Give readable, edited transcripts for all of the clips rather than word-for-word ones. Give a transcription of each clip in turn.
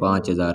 5000،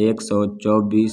124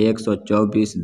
124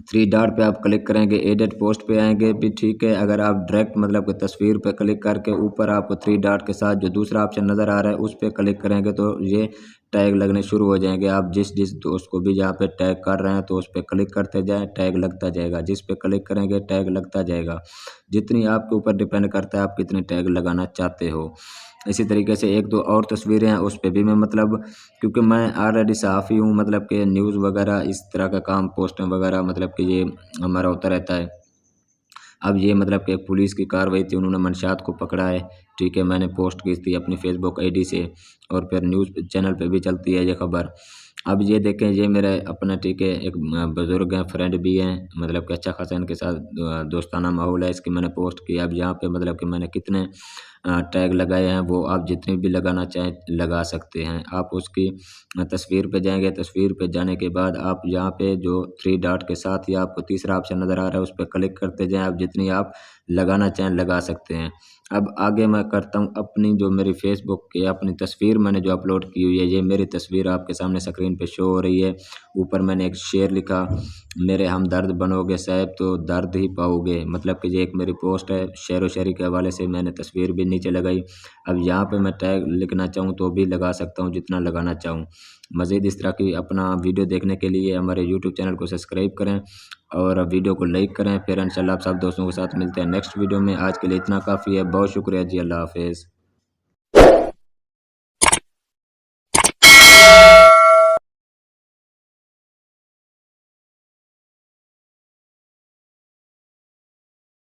three dot पे आप click करेंगे, एडिट पोस्ट पे आएंगे भी, ठीक है। अगर आप डायरेक्ट मतलब कि तस्वीर पे क्लिक करके ऊपर आपको थ्री डॉट के साथ जो दूसरा ऑप्शन नज़र आ रहा है उस पर क्लिक करेंगे तो ये टैग लगने शुरू हो जाएंगे। आप जिस जिस दोस्त को भी जहाँ पे टैग कर रहे हैं तो उस पर क्लिक करते जाएं, टैग लगता जाएगा। जिस पे क्लिक करेंगे टैग लगता जाएगा। जितनी आपके ऊपर डिपेंड करता है आप कितने टैग लगाना चाहते हो। इसी तरीके से एक दो और तस्वीरें हैं उस पर भी मैं मतलब, क्योंकि मैं ऑलरेडी सहाफ़ी हूँ, मतलब कि न्यूज़ वगैरह इस तरह का काम, पोस्टें वगैरह मतलब कि ये हमारा होता रहता है। अब ये मतलब कि एक पुलिस की कार्रवाई थी, उन्होंने मंशात को पकड़ा है, ठीक है। मैंने पोस्ट की थी अपनी फेसबुक आईडी से और फिर न्यूज़ चैनल पे भी चलती है ये खबर। अब ये देखें, ये मेरे अपना, ठीक है, एक बुज़ुर्ग हैं, फ्रेंड भी हैं, मतलब कि अच्छा खासा इनके साथ दोस्ताना माहौल है। इसकी मैंने पोस्ट की। अब यहाँ पे मतलब कि मैंने कितने टैग लगाए हैं वो आप जितने भी लगाना चाहें लगा सकते हैं। आप उसकी तस्वीर पे जाएंगे, तस्वीर पे जाने के बाद आप यहाँ पे जो थ्री डॉट के साथ ही आपको तीसरा ऑप्शन नज़र आ रहा है उस पर क्लिक करते जाएं। आप जितनी आप लगाना चाहें लगा सकते हैं। अब आगे मैं करता हूँ अपनी जो मेरी फेसबुक की अपनी तस्वीर मैंने जो अपलोड की हुई है, ये मेरी तस्वीर आपके सामने स्क्रीन पे शो हो रही है। ऊपर मैंने एक शेर लिखा, मेरे हमदर्द बनोगे साहब तो दर्द ही पाओगे, मतलब कि ये एक मेरी पोस्ट है, शेर व शायरी के हवाले से मैंने तस्वीर भी नीचे लगाई। अब यहाँ पे मैं टैग लिखना चाहूँ तो भी लगा सकता हूँ जितना लगाना चाहूँ। मज़ीद इस तरह की अपना वीडियो देखने के लिए हमारे यूट्यूब चैनल को सब्सक्राइब करें और वीडियो को लाइक करें। फिर इंशाल्लाह आप सब दोस्तों के साथ मिलते हैं नेक्स्ट वीडियो में। आज के लिए इतना काफ़ी है। बहुत शुक्रिया जी, अल्लाह हाफिज़।